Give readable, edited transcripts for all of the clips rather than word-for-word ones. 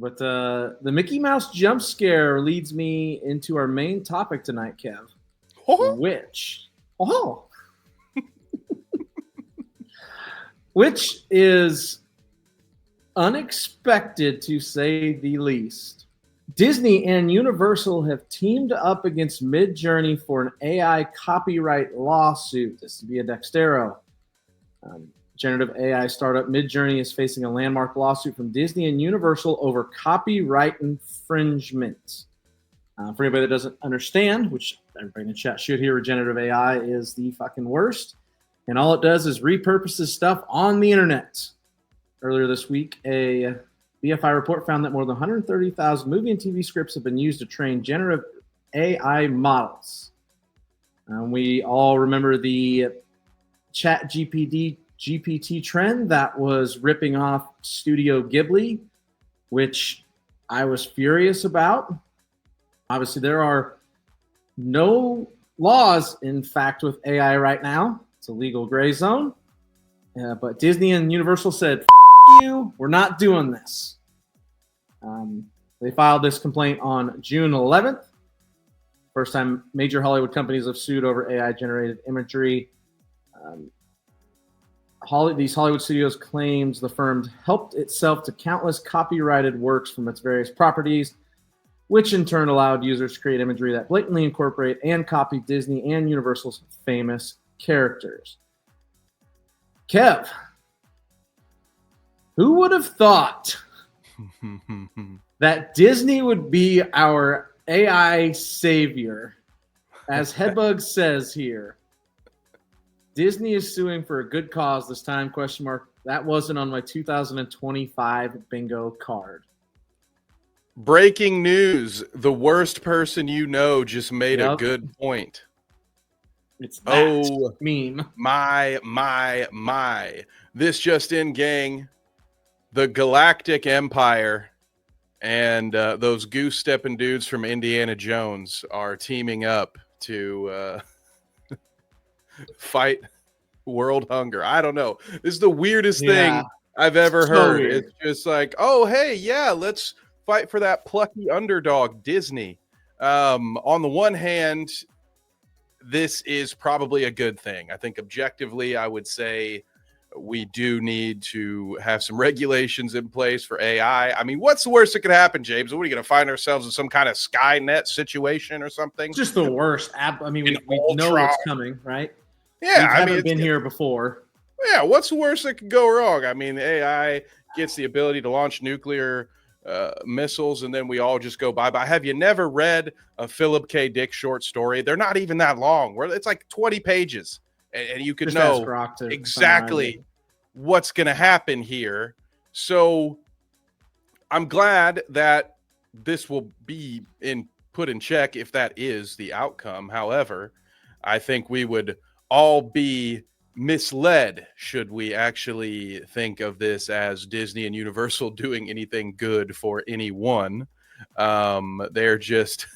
But the Mickey Mouse jump scare leads me into our main topic tonight, Kev. Which is unexpected to say the least. Disney and Universal have teamed up against Midjourney for an AI copyright lawsuit. This is via Dextero. Generative AI startup Midjourney is facing a landmark lawsuit from Disney and Universal over copyright infringement. For anybody that doesn't understand, which everybody in the chat should hear, generative AI is the fucking worst. And all it does is repurposes stuff on the internet. Earlier this week, a BFI report found that more than 130,000 movie and TV scripts have been used to train generative AI models. We all remember the Chat GPT trend that was ripping off Studio Ghibli, which I was furious about. Obviously, there are no laws, in fact, with AI right now. It's a legal gray zone. But Disney and Universal said, F you, we're not doing this. They filed this complaint on June 11th. First time major Hollywood companies have sued over AI-generated imagery. These Hollywood studios claims the firm helped itself to countless copyrighted works from its various properties, which in turn allowed users to create imagery that blatantly incorporate and copy Disney and Universal's famous characters. Kev, who would have thought that Disney would be our AI savior? As Headbug says here, Disney is suing for a good cause this time, question mark. That wasn't on my 2025 bingo card. Breaking news. The worst person you know just made a good point. It's that meme. My. This just in, gang. The Galactic Empire and those goose-stepping dudes from Indiana Jones are teaming up to fight world hunger. I don't know. This is the weirdest thing I've ever heard. Weird. It's just like, oh, hey, yeah, let's fight for that plucky underdog, Disney. On the one hand, this is probably a good thing. I think objectively, I would say we do need to have some regulations in place for AI. I mean, what's the worst that could happen, James? What are we going to find ourselves in some kind of Skynet situation or something? Just the worst. I mean, we know what's coming, right? Yeah, I haven't been here before. Yeah, what's the worst that could go wrong? I mean, AI gets the ability to launch nuclear missiles, and then we all just go bye-bye. Have you never read a Philip K. Dick short story? They're not even that long. It's like 20 pages. And you could just know exactly what's going to happen here. So I'm glad that this will be put in check if that is the outcome. However, I think we would all be misled should we actually think of this as Disney and Universal doing anything good for anyone. They're just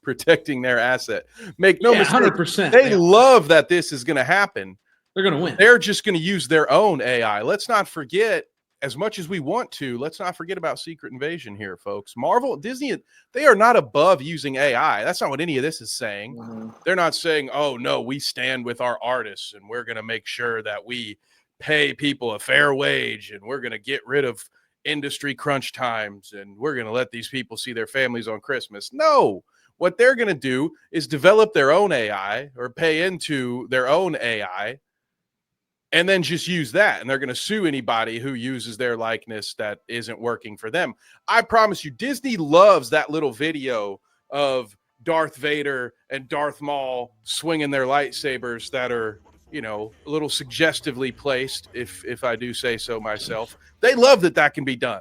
protecting their asset. Make no mistake, 100%. They love that this is going to happen. They're going to win. They're just going to use their own AI. Let's not forget, as much as we want to, let's not forget about Secret Invasion here, folks. Marvel, Disney, they are not above using AI. That's not what any of this is saying. Mm-hmm. They're not saying, oh, no, we stand with our artists and we're going to make sure that we pay people a fair wage and we're going to get rid of industry crunch times and we're going to let these people see their families on Christmas. No. What they're going to do is develop their own AI or pay into their own AI and then just use that. And they're going to sue anybody who uses their likeness that isn't working for them. I promise you, Disney loves that little video of Darth Vader and Darth Maul swinging their lightsabers that are, you know, a little suggestively placed, if I do say so myself. They love that can be done.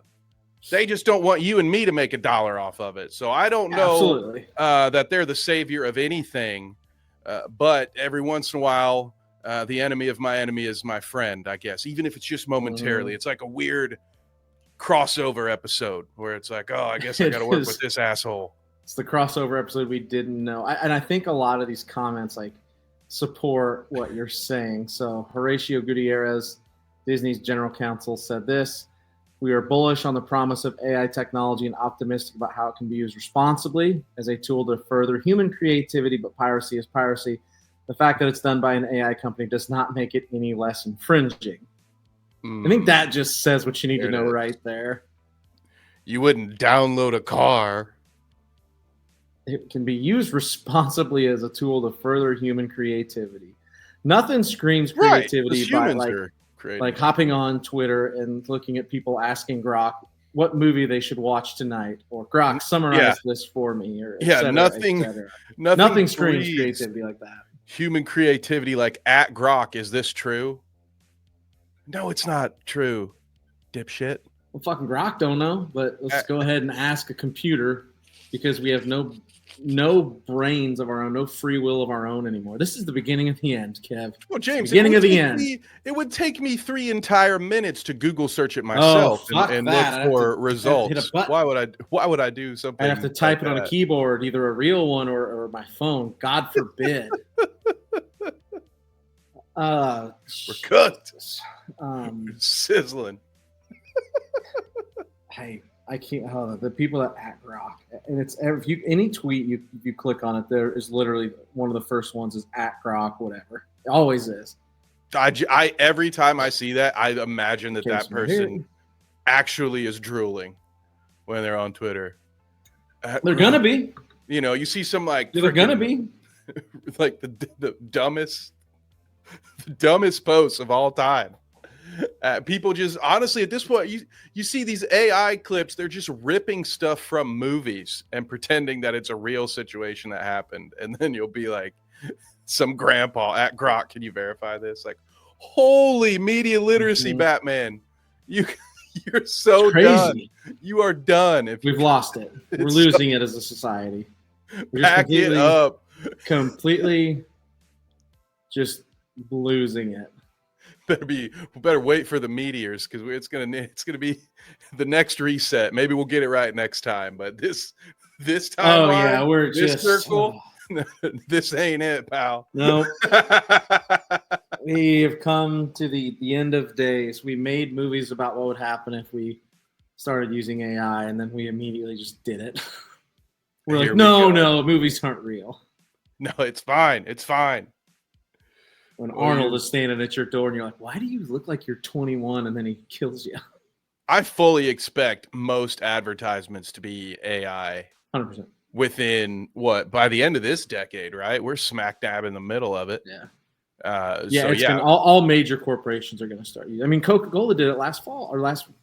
They just don't want you and me to make $1 off of it. So I don't know that they're the savior of anything. But every once in a while, the enemy of my enemy is my friend, I guess, even if it's just momentarily. It's like a weird crossover episode where it's like, oh, I guess I got to work with this asshole. It's the crossover episode we didn't know. And I think a lot of these comments like support what you're saying. So Horatio Gutierrez, Disney's general counsel, said this. We are bullish on the promise of AI technology and optimistic about how it can be used responsibly as a tool to further human creativity, but piracy is piracy. The fact that it's done by an AI company does not make it any less infringing. I think that just says what you need to know right there. You wouldn't download a car. It can be used responsibly as a tool to further human creativity. Nothing screams creativity by like hopping on Twitter and looking at people asking Grok what movie they should watch tonight, or Grok summarize this for me, or nothing screams creativity like that. Human creativity like at Grok, is this true? No, it's not true, dipshit. Well, fucking Grok don't know, but let's go ahead and ask a computer, because we have no brains of our own, no free will of our own anymore. This is the beginning of the end, Kev. Well, James, beginning of the end. It would take me 3 entire minutes to Google search it myself and look for results. Why would I do something? I'd have to type it on a keyboard, either a real one or my phone. God forbid. We're cooked. Sizzling. Hey, I can't. The people at Grok, and it's any tweet you click on it, there is literally one of the first ones is at Grok, whatever. It always is. I every time I see that, I imagine that person actually is drooling when they're on Twitter. They're gonna be. You know, you see some like they're gonna be like the dumbest posts of all time. People just honestly at this point, you see these AI clips, they're just ripping stuff from movies and pretending that it's a real situation that happened, and then you'll be like, some grandpa at Grok, can you verify this? Like, holy media literacy, Batman, you're so done. You are done. If we've lost it, we're losing it as a society. We're back it up, completely, just losing it. Better wait for the meteors, because it's gonna be the next reset. Maybe we'll get it right next time, but this time, we're just circle. This ain't it, pal. No, we have come to the end of days. We made movies about what would happen if we started using AI, and then we immediately just did it. We're like, no, movies aren't real. No, it's fine. It's fine. When Arnold is standing at your door and you're like, why do you look like you're 21? And then he kills you. I fully expect most advertisements to be AI. 100%. Within by the end of this decade, right? We're smack dab in the middle of it. Yeah. All major corporations are going to start using. I mean, Coca-Cola did it last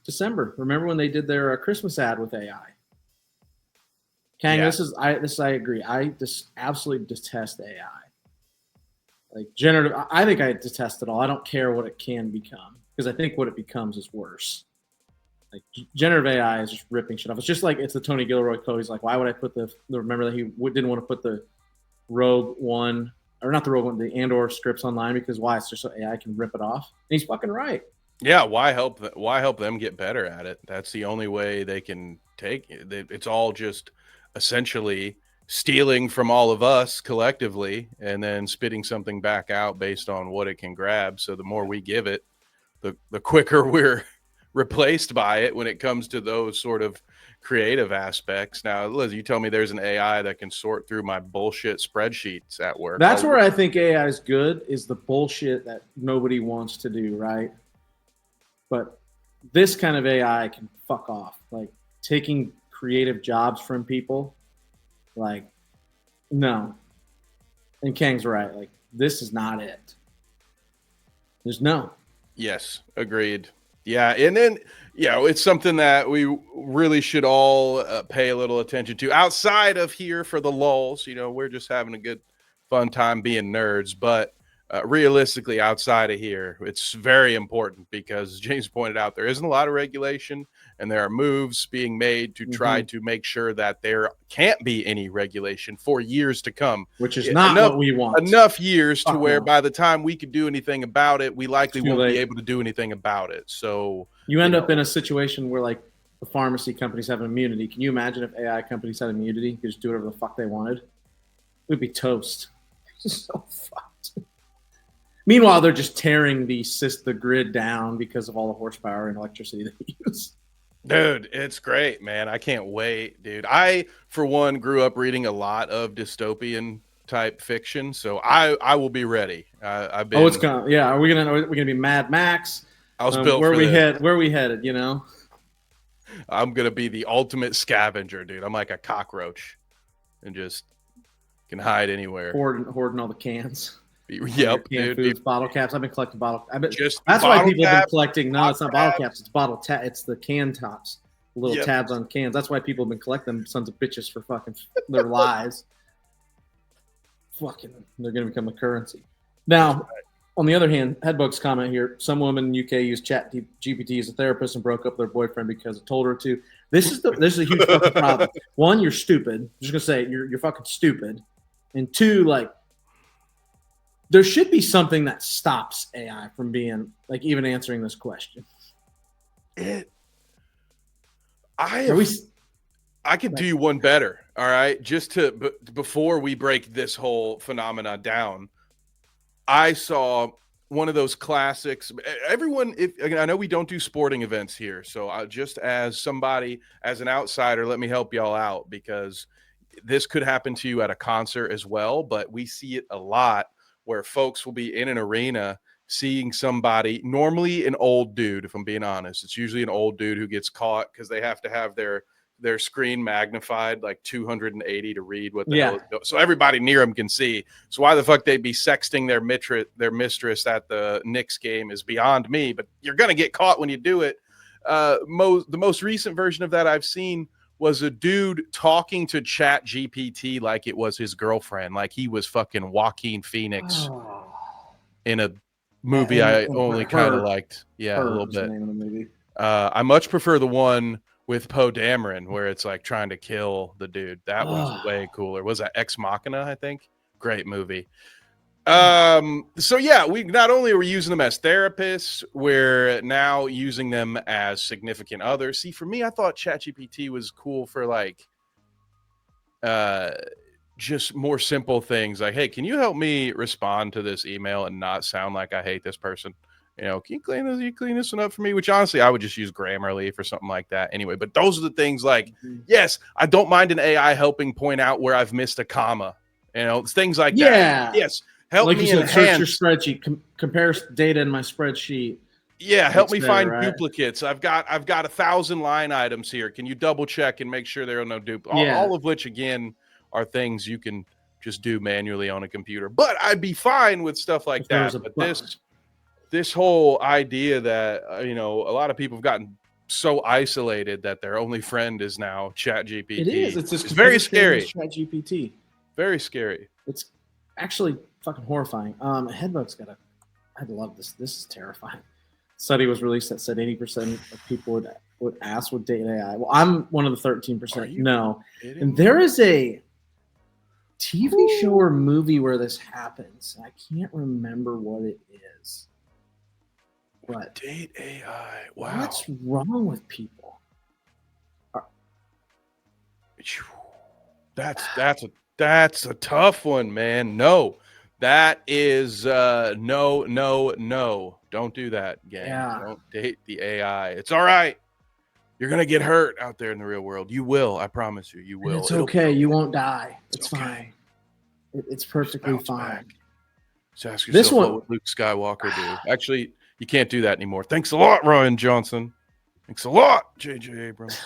December. Remember when they did their Christmas ad with AI? Kang, I agree. I just absolutely detest AI. Like generative, I think I detest it all. I don't care what it can become, because I think what it becomes is worse. Like generative AI is just ripping shit off. It's just like it's the Tony Gilroy quote. He's like, "Why would I put remember that he didn't want to put the Rogue One, or not the Rogue One, the Andor scripts online, because why? It's just so AI can rip it off." And he's fucking right. Yeah, why help them get better at it? That's the only way they can take it. It's all just essentially stealing from all of us collectively and then spitting something back out based on what it can grab. So the more we give it, the quicker we're replaced by it when it comes to those sort of creative aspects. Now, Liz, you tell me there's an AI that can sort through my bullshit spreadsheets at work. That's where I think AI is good, is the bullshit that nobody wants to do, right? But this kind of AI can fuck off. Like taking creative jobs from people. Like, no. And Kang's right. Like, this is not it. There's no. Yes, agreed. Yeah, and then, it's something that we really should all pay a little attention to outside of here for the lulls. We're just having a good, fun time being nerds. But realistically, outside of here, it's very important, because James pointed out there isn't a lot of regulation. And there are moves being made to try to make sure that there can't be any regulation for years to come. Which is not what we want. Enough years to where by the time we could do anything about it, we likely won't be able to do anything about it. So you end up in a situation where, like, the pharmacy companies have immunity. Can you imagine if AI companies had immunity? Could just do whatever the fuck they wanted? We'd be toast. So fucked. Meanwhile, they're just tearing the grid down because of all the horsepower and electricity they use. Dude, it's great, man. I can't wait, dude. I, for one, grew up reading a lot of dystopian type fiction, so I will be ready. I've Oh, it's been, gonna. Yeah, are we gonna be Mad Max? I was built Where for we this. head? Where we headed? You know. I'm gonna be the ultimate scavenger, dude. I'm like a cockroach and just can hide anywhere. Hoarding all the cans. All your Yep, canned dude. foods, bottle caps. I've been collecting bottle. Just That's why bottle people have been caps, collecting. No, it's not bottle caps. It's It's the can tops, the little Yep. tabs on cans. That's why people have been collecting them sons of bitches for fucking their lives. Fucking, they're gonna become a currency. Now, on the other hand, Headbug's comment here: some women in UK use Chat GPT as a therapist and broke up with their boyfriend because it told her to. This is a huge fucking problem. One, you're stupid. I'm just gonna say you're fucking stupid, and two, like, there should be something that stops AI from being like even answering this question. I could do you one better. All right, just to before we break this whole phenomena down, I saw one of those classics. Everyone, I know we don't do sporting events here, so just as somebody, as an outsider, let me help y'all out, because this could happen to you at a concert as well. But we see it a lot where folks will be in an arena seeing somebody, normally an old dude. If I'm being honest, it's usually an old dude who gets caught because they have to have their screen magnified like 280 to read what the hell is going. So everybody near them can see. So why the fuck they'd be sexting their mistress at the Knicks game is beyond me, but you're gonna get caught when you do it. The most recent version of that I've seen was a dude talking to Chat GPT like it was his girlfriend, like he was fucking Joaquin Phoenix in a movie I only kind of liked. Yeah, a little bit. Name of the movie. I much prefer the one with Poe Dameron where it's like trying to kill the dude. That was way cooler. Was that Ex Machina, I think? Great movie. So yeah, we not only are we using them as therapists, we're now using them as significant others. See, for me, I thought ChatGPT was cool for like just more simple things like, hey, can you help me respond to this email and not sound like I hate this person? You know, can you clean this one up for me? Which honestly, I would just use Grammarly for something like that anyway. But those are the things like, yes, I don't mind an AI helping point out where I've missed a comma. You know, things like that. Yes, help like me you said, search enhance your spreadsheet, compare data in my spreadsheet. Yeah, help me find duplicates. I've got 1,000 line items here. Can you double check and make sure there are no duplicates? All of which, again, are things you can just do manually on a computer. But I'd be fine with stuff like that. But this whole idea that a lot of people have gotten so isolated that their only friend is now ChatGPT. It is. It's very scary. ChatGPT. Very scary. It's actually fucking horrifying. Headbug's I'd love this. This is terrifying. Study was released that said 80% of people would ask would date AI. Well, I'm one of the 13%. No. And there is a TV show or movie where this happens. I can't remember what it is. But date AI. Wow. What's wrong with people? That's a tough one, man. No. That is no. Don't do that, gang. Yeah. Don't date the AI. It's all right. You're gonna get hurt out there in the real world. You will. I promise you. You will. And it's okay. You won't die. It's fine. It's perfectly fine. Back. So ask yourself, what would Luke Skywalker do? Actually, you can't do that anymore. Thanks a lot, Ryan Johnson. Thanks a lot, J.J. Abrams.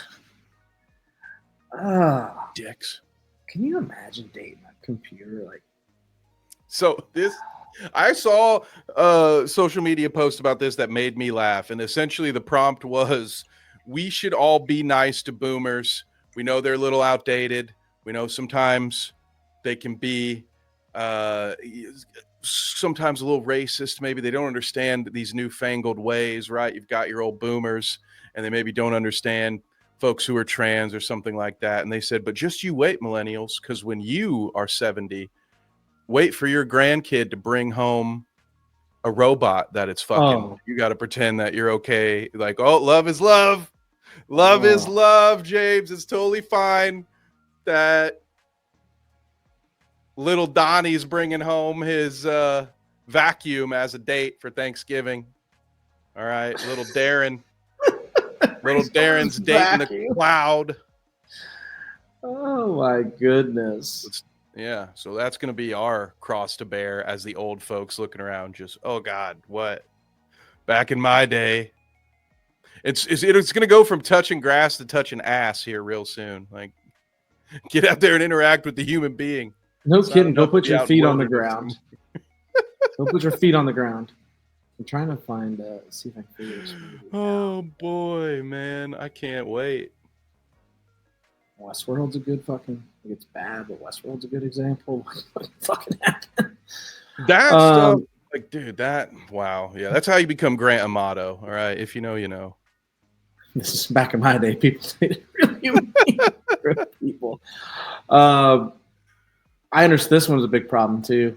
Dicks. Can you imagine dating a computer like? So I saw a social media post about this that made me laugh. And essentially the prompt was, we should all be nice to boomers. We know they're a little outdated. We know sometimes they can be sometimes a little racist. Maybe they don't understand these newfangled ways, right? You've got your old boomers and they maybe don't understand folks who are trans or something like that. And they said, but just you wait, millennials, because when you are 70, wait for your grandkid to bring home a robot that it's fucking. You got to pretend that you're okay. Like, oh, love is love. Love is love, James. It's totally fine that little Donnie's bringing home his vacuum as a date for Thanksgiving. All right, little Darren. Little Darren's dating the cloud. Oh my goodness. Yeah, so that's going to be our cross to bear as the old folks looking around just, oh God, what? Back in my day. It's going to go from touching grass to touching ass here real soon. Like, get out there and interact with the human being. No kidding. Go put your feet on the ground. Go put your feet on the ground. I'm trying to find, see if I can figure this movie out. Oh boy, man. I can't wait. Westworld's a good fucking, it's bad, but Westworld's a good example of what fucking happened. That stuff, like, dude, that, wow. Yeah, that's how you become Grant Amato. All right. If you know, you know. This is back in my day. People say it really mean people. I understand this one's a big problem too.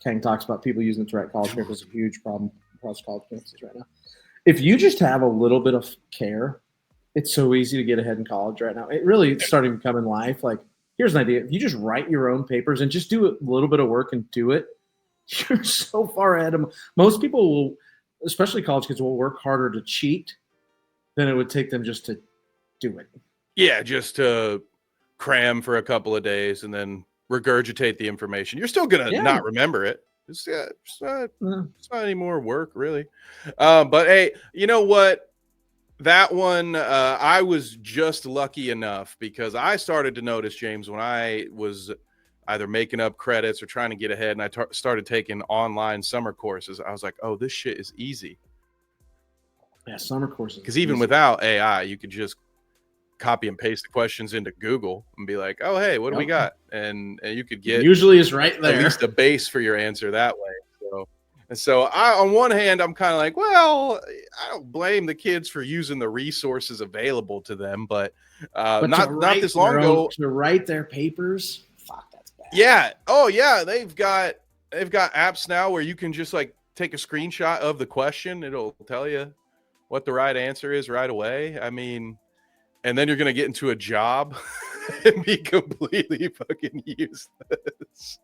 Kang talks about people using it to write college papers. It's a huge problem across college campuses right now. If you just have a little bit of care, it's so easy to get ahead in college right now. It really is starting to come in life. Like, here's an idea. If you just write your own papers and just do a little bit of work and do it, you're so far ahead of most people will, especially college kids, will work harder to cheat than it would take them just to do it. Yeah, just to cram for a couple of days and then regurgitate the information. You're still going to not remember it. It's not any more work, really. But, hey, you know what? That one, I was just lucky enough because I started to notice, James, when I was either making up credits or trying to get ahead, and I started taking online summer courses. I was like, oh, this shit is easy. Yeah, summer courses. Because even without AI, you could just copy and paste the questions into Google and be like, oh, hey, what do we got? And you could get usually is right there. At least a base for your answer that way. So I, on one hand, I'm kind of like, well, I don't blame the kids for using the resources available to them, but not this long ago to write their papers. Fuck, that's bad. Yeah. Oh yeah. They've got apps now where you can just like take a screenshot of the question. It'll tell you what the right answer is right away. I mean, and then you're going to get into a job and be completely fucking useless.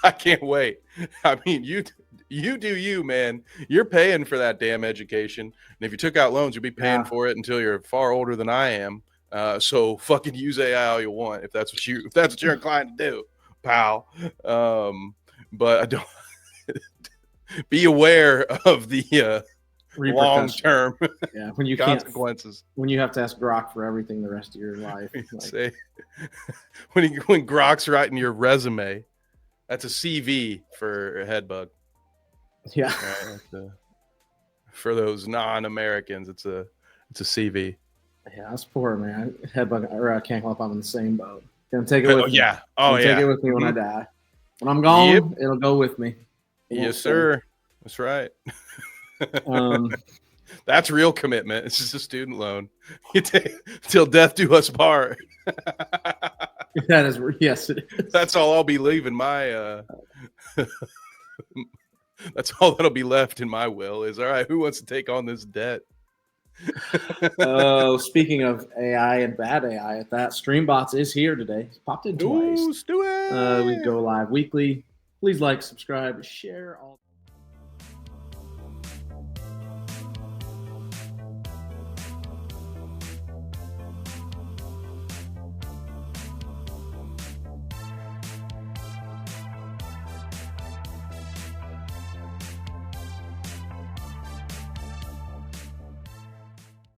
I can't wait. I mean, you do you, man. You're paying for that damn education, and if you took out loans, you'll be paying for it until you're far older than I am. So fucking use AI all you want if that's what you're inclined to do, pal. But I don't. Be aware of the long term when you consequences. When you have to ask Grok for everything the rest of your life. Say, when Grok's writing your resume, that's a CV for a head bug. Yeah. Right, for those non-Americans, it's a CV. Yeah, that's poor, man. Head bug or Can't Help. I'm in the same boat. Gonna take it with me. Yeah. Oh, Take it with me when I die. When I'm gone, it'll go with me. Yes, sir. That's right. That's real commitment. It's just a student loan. You take till death do us part. That is, yes, it is. That's all I'll be leaving my. That's all that'll be left in my will is, all right, who wants to take on this debt? Speaking of AI and bad AI, at that Streambots is here today. It's popped in twice. Do it. We go live weekly. Please like, subscribe, share all.